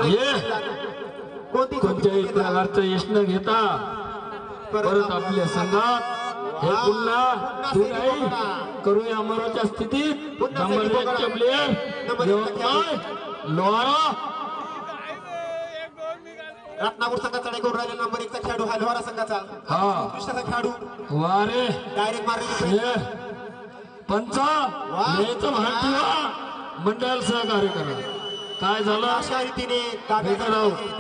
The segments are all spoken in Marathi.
ये कोणत्याही प्रकारचं यश न घेता परत आपल्या संघात हे पुन्हा नाही करूया अमराच्या स्थितीत नंबर 1 चे प्लेयर लोहारा रत्नापूर संघाचा चढाई करून राहिलेला नंबर 1 चा खेळाडू हा लोहारा संघाचा हा दुसऱ्याचा खेळाडू वारे डायरेक्ट मारले पंचा यायचं भान ठेवा मंडळ सहकार्य करा काय झालं अशा रीतीने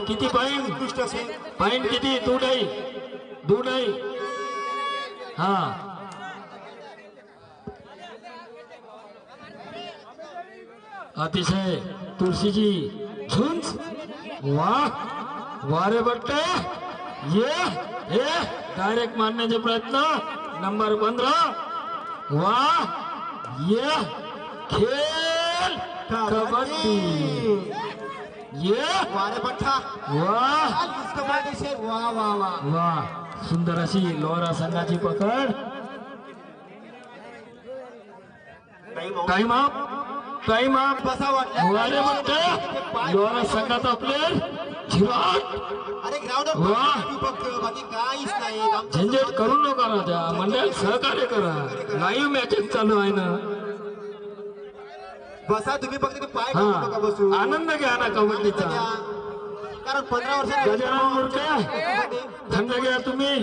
किती पॉइंट किती दुडाई हा अतिशय तुळशीची झुंज वारे बट्टे ये डायरेक्ट मारण्याचे प्रयत्न नंबर 15 ये खेळ कबड्डी ये वारे बट्टा वाह सुंदर अशी लोहारा संघाची पकड टाइम अप वारे बट्टे लोहारा संघाचा प्लेयर झंझट करू नका राजा मंडळ सहकार्य करा लाईव्ह मॅचेस चालू आहे ना बसा तुम्ही फक्त पाय नका बसू आनंद घ्या ना कबड्डीचा कारण 15 वर्ष गजानन मुरके थंड घ्या तुम्ही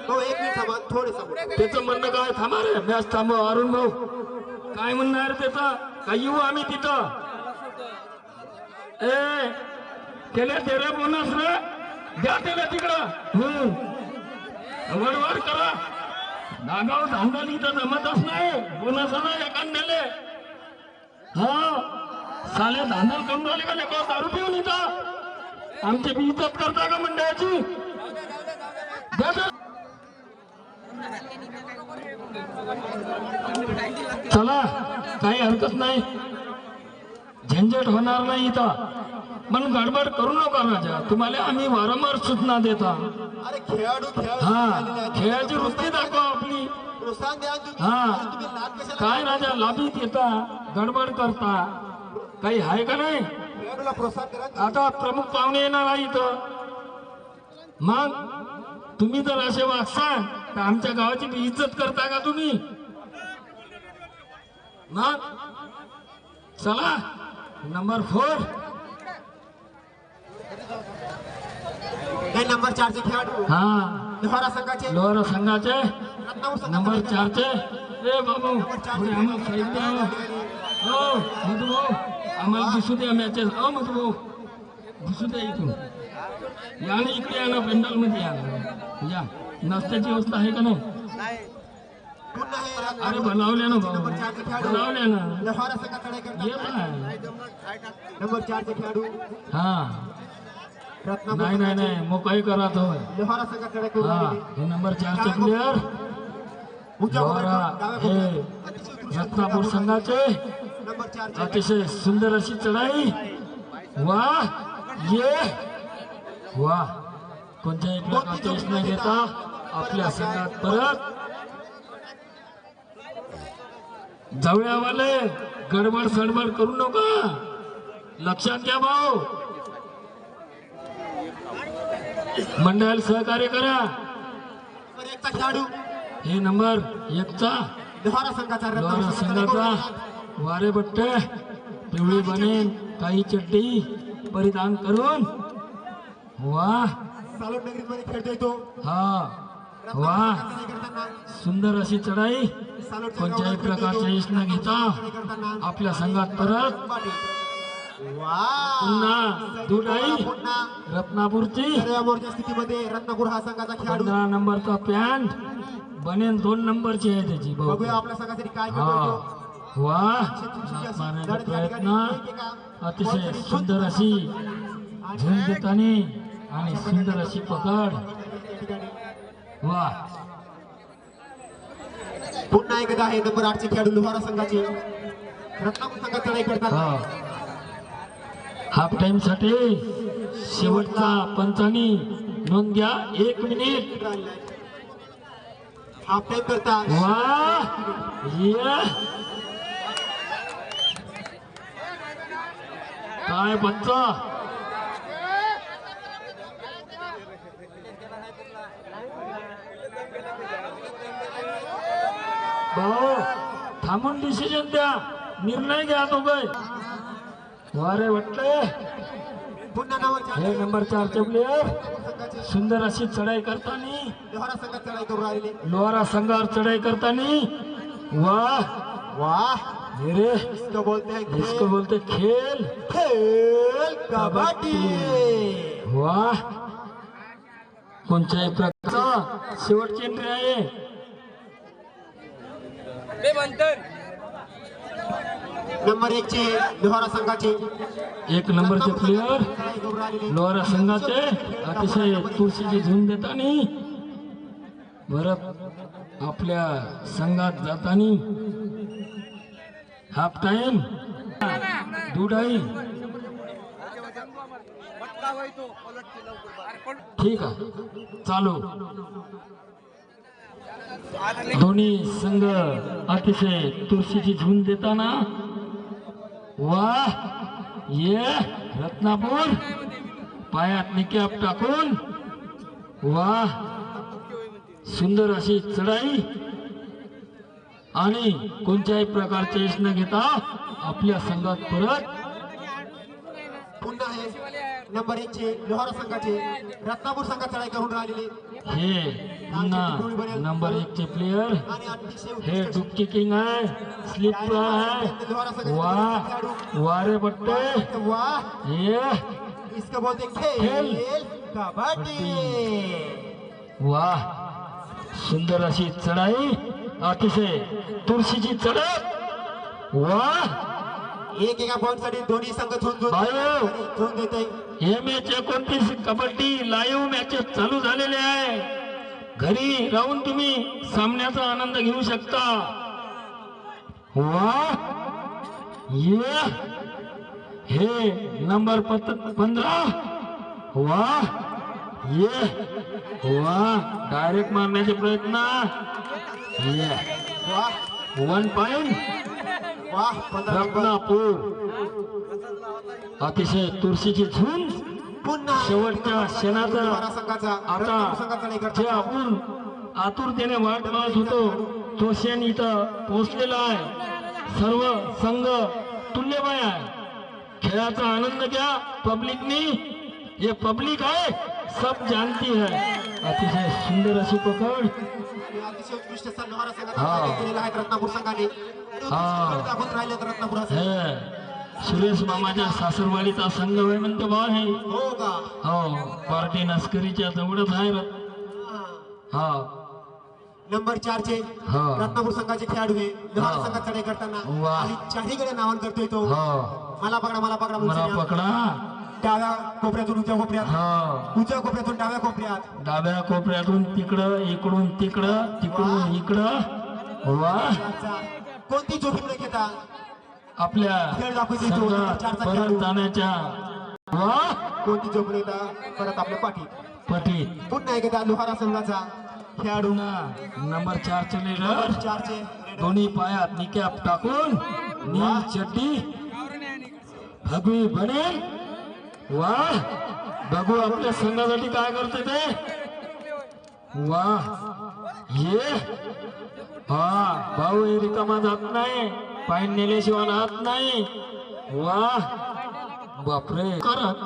तो 1 मिनिट थांबा थोडे त्याचं म्हणणं काय थांबा रे मॅच थांबव अरुण भाऊ काय म्हणणार त्याचा काय येऊ आम्ही तिथं त्याला तेरा बोनस रे द्या त्याला तिकडं वडवड करा नागाव धांदल इथं जमतच नाही बोनसाला एखाद्याले साल्या धांदल करून राहिले का लेकर दारू पिऊन इथं आमची बी इज्जत करता का मंडळाची चला काही हरकत नाही झंझट होणार नाही इथं पण गडबड करू नका राजा तुम्हाला आम्ही वारंवार सूचना देता खेळाची वृत्ती दाखवा आपली काय राजा लाभीत येता गडबड करता काही आहे का नाही आता प्रमुख पाहुणे येणार आहे इथं मग तुम्ही जर असे वागसाल तर आमच्या गावाची बी इज्जत करता का तुम्ही मग चला नंबर 4 नंबर 4 चे खेळाडू लोहारा संघाचे नंबर 4 चे बाबू मधु भाऊ आम्हाला दिसू द्या मॅचेस मधु भाऊ दिसू द्या इथून या ना इकडे या ना पेंडल मध्ये या नाश्त्याची व्यवस्था आहे का नाही अरे बनवल्या ना भाऊ बनवल्या ना नंबर 4 चे खेळाडू नाही मग काही करा तो हे नंबर 4 चे प्लेयर हे रत्नापूर संघाचे अतिशय सुंदर अशी चढाई वाह कोणत्याही प्रकारचे यश न घेता आपल्या संघात परत जवळवाले गडबड सडबड करू नका लक्षात घ्या भाऊ मंडळ सहकार्य करा हे नंबर 1 चा लोहारा संघाचा वारे बट्टे पिवळी बनेन काही चड्डी परिधान करून सुंदर अशी चढाई कोणत्याही प्रकारचे यश न घेता आपल्या संघात परत पुन्हा दुडाई रत्नापूरची स्थितीमध्ये रत्नापूर हा संघाचा खेळाडू 15 नंबरचा पॅन्ट बनेन 2 नंबरची आहे त्याची बघूया आपल्या संघासाठी काय मारण्याचा प्रयत्न अतिशय सुंदर अशी झुंज देताना आणि सुंदर अशी पकड पुन्हा एकदा आहे नंबर 8 चे खेळाडू लोहारा संघाचे रत्नापूर संघात चढाई करतात हाफ टाइम साठी शेवटचा पंचांनी नोंद घ्या 1 मिनिट हाफ टाइम करतात काय बच्चा भाऊ थांबून डिसिजन द्या, निर्णय घ्या तो काय. वारे वाटले पुन्हा नंबर हे 4 नंबर 4 चे प्लेयर संघाचे सुंदर अशी चढाई करताना, लोहारा संघात चढाई करून राहिले. लोहारा संघावर चढाई करताना. वाह वाह मेरे इसको बोलते हैं इसको बोलते खेल. खेल कबड्डी. वाह कोणत्याही प्रकारचा शेवटची एंट्री आहे. नंबर 1 चे लोहारा संघाचे 1 नंबरचे प्लेयर चढाई करून राहिलेले. लोहारा संघाचे अतिशय तुळशीची झुंड देताना, बरं आपल्या संघात जाताना. हाफ टाइम दुडाई. ठीक आहे चालू. दोन्ही संघ अतिशय तुळशीची झुंड देताना. वाह ये रत्नापूर पायात निकॅप टाकून. वाह सुंदर अशी चढाई आणि कोणत्याही प्रकारचे यश न घेता आपल्या संघात परत. पुन्हा आहे नंबर 1 चे लोहारा संघाचे रत्नापूर संघात चढाई करून राहिलेले. हे पुन्हा नंबर 1 चे प्लेयर आणि अतिशय हे डुबकी किंग आहे, स्लिप आहे. वाह वारे बट्टे. वाह ये इसको बोलते खेल कबड्डी. वाह सुंदर अशी चढाई, अतिशय तुळशीची चढत. वाह एका पॉइंट साठी दोन्ही संघ बायो. झोन देत आहे. हे मॅच 29 कबड्डी लाईव्ह मॅचेस चालू झालेले आहे. घरी राहून तुम्ही सामन्याचा आनंद घेऊ शकता. वाह ये हे नंबर 15. वाह ये वाह डायरेक्ट मारण्याचे प्रयत्न. ये वाह 1 पॉइंट वाह 15 नंबर. रत्नापूर. अतिशय तुळशीची झुंड पुन्हा शेवटच्या लोहारा क्षणाचा. संघाचा आता रत्नापूर संघात चढाई जे करतात. आपण आतुरतेने वाट पाहत होतो तो क्षण इथं पोहोचलेला आहे. सर्व संघ तुल्यमय आहे. खेळाचा आनंद घ्या पब्लिकनी. ये पब्लिक है सब जानती है. अतिशय सुंदर अशी पकड. अतिशय उत्कृष्ट सर लोहारा संघाचा हा. चढाई केलेला आहे रत्नापूर संघाने. हा. दाखवून राहिलेत रत्नापुराचे. हे सुरेश मामाच्या सासरवाडीचा संघ आहे म्हणते बा हे. हो का हो पार्टी नस्करीच्या जवळच आहे. हा नंबर 4 चे हा. रत्नापूर संघाचे खेळाडू आहे. लोहारा हा. संघात चढाई करताना वाह. आणि चारीकडे नावन करतोय तो. हो मला पकडा मला म्हणून पकडा. डाव्या कोपऱ्यातून उजव्या कोपऱ्यात, हो उजव्या कोपऱ्यातून डाव्या कोपऱ्यात. डाव्या कोपऱ्यातून तिकडं, इकडून तिकडं, तिकडून इकडं. वाह चारचा. कोणती जोखीम न घेता आपल्या खेळ दाखवते तो संघात चारचा परत खेळाडू. जाण्याच्या. वाह कोणती जोखीम येता परत आपल्या पाठी. पटीत. पुन्हा एकदा लोहारा संघाचा खेळाडू पुन्हा नंबर 4 चे लीडर 4 चे leader. दोन्ही पायात निकॅप टाकून नील चड्डी भगवी बनेल. वाह बघू आपल्या संघासाठी काय करते ते. वाह ये हा भाऊ हे रिकामा जात नाही, पाय नेल्याशिवाय राहत नाही. वाह बापरे करत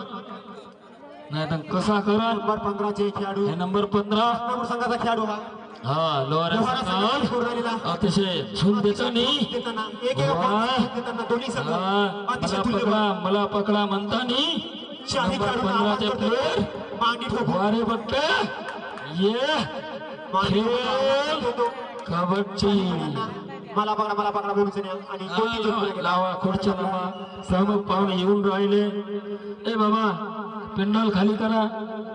नाही तर कसा करत. नंबर 15 चे खेळाडू हे नंबर 15 रत्नापूर संघाचा खेळाडू हा. हा लोहारा लोहारा संघाचा संघात स्कोर झालेला. अतिशय झुंड देतो नी. देताना एक वाह. देताना दोन्ही संघ अतिशय मला तुल्यबळ. पकडा मला पकडा म्हणतानी चारी नंबर खेळाडूंना 15 आवाज चे करतोय. प्लेयर मांडी ठोकून वारे बट्टे ये मांडी ठोकून आवाज खेळ करतो. कबड्डी. मला पकडा बोलूच नाही. आणि कोणती जोखीम न घेता. लावा खुर्च्या लावा. सहमत पाहुणे येऊन राहिले. ए बाबा पेंडॉल खाली करा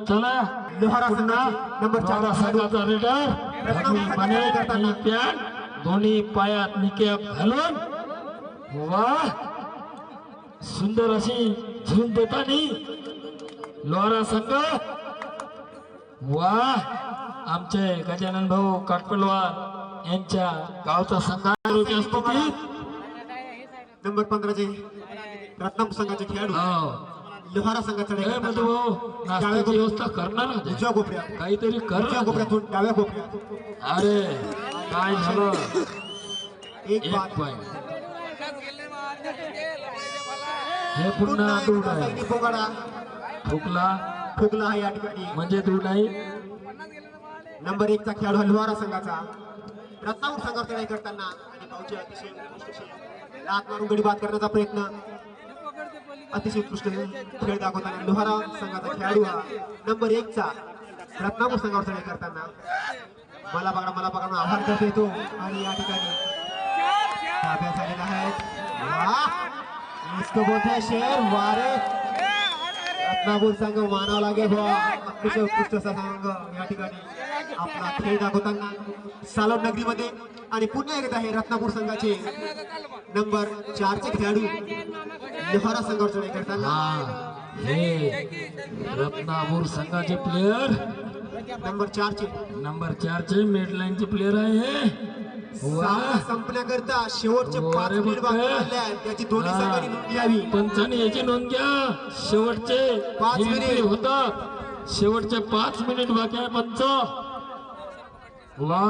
चला. लोहारा पुन्हा संघाचे नंबर 4 लोहारा संघाचा रेडर भगवी बने आणि पॅन्ट दोन्ही पायात निकॅप घालून. वाह सुंदर अशी झुंड देतानी लोहारा संघ. वाह आमचे गजानन भाऊ काटपलवार यांच्या गावचा संघ स्थितीत. नंबर 15 चे रत्नापूर संघाचे खेळाडू हो. लोहारा संघाचा ए बंधू भाऊ नाश्त्याची व्यवस्था करणार ना ते. उजव्या कोपऱ्यात, काहीतरी कर उजव्या ना ते. कोपऱ्यातून डाव्या कोपऱ्यात. अरे काय झालं एक बाद. पॉइंट. हे पुन्हा दूर एकदा आहे. सैनिक पोगाडा फुकला फुगला आहे या ठिकाणी. म्हणजे दूर नाही. नंबर 1 चा खेळाडू हलवारा संघाचा रत्नापूर संघावर चढाई करताना आणि भाऊची अतिशय उत्कृष्ट शैली. लात मारून गडी बाद करण्याचा प्रयत्न. अतिशय उत्कृष्ट खेळ दाखवताना लोहारा संघाचा खेळाडू हा नंबर 1 चा रत्नापूर संघावर चढाई करताना मला बघा आव्हान करतो येतो आणि या ठिकाणी ताब्यात झालेला आहे. वाह इसको बोलते हैं शेर. वारे रत्नापूर संघ मानावा लागेल बुवा. अतिशय उत्कृष्ट असा संघ या ठिकाणी आपला खेळ दाखवताना सालोड नगरीमध्ये. आणि पुन्हा एकदा हे रत्नापूर संघाचे नंबर 4 चे खेळाडू लोहारा संघावर चढाई करताना हा हे रत्नापूर संघाचे प्लेयर नंबर 4 चे नंबर 4 चे मिडलाईनचे प्लेयर आहे हे. वा सामना संपण्याकरता शेवटचे 5 मिनिट बाकी राहिले आहेत. त्याची दोन्ही संघांनी नोंद घ्यावी. पंचाने याची नोंद घ्या. शेवटचे 5 मिनिट. होतात. शेवटचे 5 मिनिट बाकी आहे पंच. वा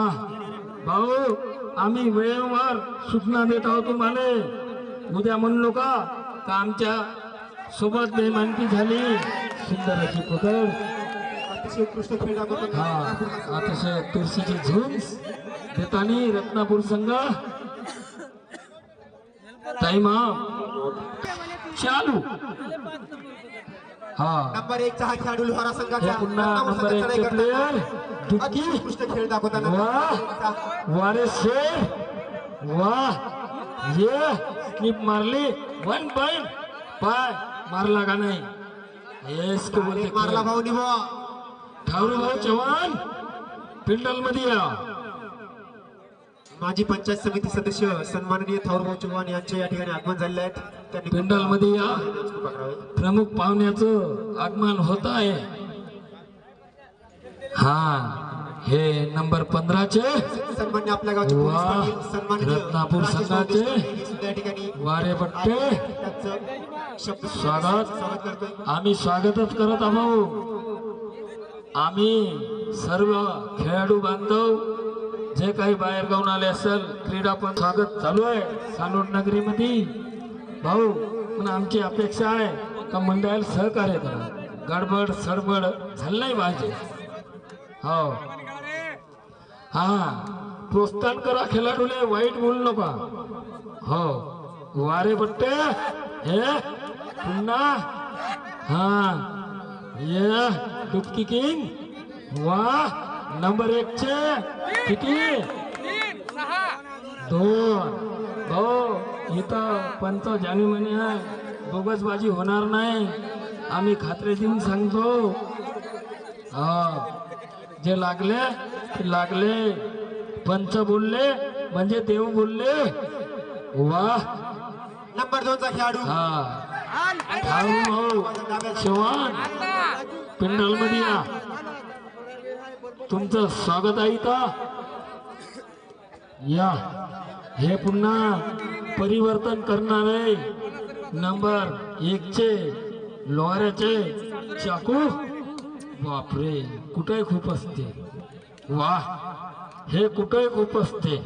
भाऊ आम्ही वेळेवर सूचना देत आहोत तुम्हाला. उद्या म्हणू नका का आमच्या सोबत बेमानकी झाली. सुंदर अशी पकड. अतिशय उत्कृष्ट खेळ दाखवतो. हा अतिशय तुळशीची झुंज देतानी रत्नापूर संघ. टाइम चालू. हा नंबर 1 चा हा खेळाडू लोहारा हे संघाचा पुन्हा रत्नापूर नंबर संघात 1 चढाई चे करताना प्लेयर दुक्की. अतिशय उत्कृष्ट खेळ दाखवताना वा वारे शेर. वा ये स्लिप मारली. 1 पॉइंट. पाय मारला का नाही. येस को बोलते मारला भाऊ निभा. ठाऊर भाऊ चव्हाण पिंडल मध्ये या. माजी पंचायत समिती सदस्य सन्माननीय थाऊरभाऊ चव्हाण यांचे या ठिकाणी आगमन झाले आहेत. त्यांनी पिंडल मध्ये या. पकडावे. प्रमुख पाहुण्याचं आगमन होत आहे. हा हे नंबर 15 चे सन्मान्य आपल्या गावचे पोलीस वा. पाटील सन्माननीय रत्नापूर राजेश संघाचे भाऊ देशपांडे हे सुद्धा या ठिकाणी वारे बट्टे त्यांचं शब्द स्वागत. स्वागत करतोय. आम्ही स्वागतच करत आहोत. आम्ही सर्व खेळाडू बांधव जे काही बाहेर गावून आले असेल क्रीडा पण स्वागत चालू आहे सालोड नगरीमध्ये. भाऊ पण आमची अपेक्षा आहे का मंडळाला सहकार्य करा. गडबड सडबड झालं नाही पाहिजे. हो हा प्रोत्साहन करा खेळाडूले. वाईट बोलू नका. हो वारे बट्टे हे पुन्हा. हा ये डुबकी किंग. वा नंबर 1 चे किती 2. हो इथं पंच जानी म्हणे आहे. बोगसबाजी होणार नाही. आम्ही खात्री देऊन सांगतो. हा जे लागले ते लागले. पंच बोलले म्हणजे देव बोलले. वा नंबर 2 चा खेळाडू हा ठाऊर भाऊ चव्हाण पिंडल मध्ये या. तुमचं स्वागत आहे इथं या. हे पुन्हा परिवर्तन करणारे नंबर 1 चे लोहाऱ्याचे चाकू. बापरे कुठे खूप असते. वा हे कुठे खूप असते.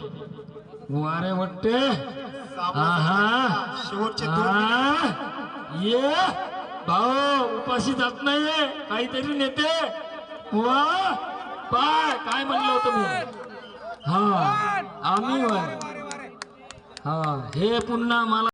वारे वाटते. आहा शेवटचे 2 मिनिट. हा ये भाऊ उपाशी जात नाहीये काहीतरी नेते. वा पाय काय म्हणलं होतं मी. हा आम्ही हा हे पुन्हा मला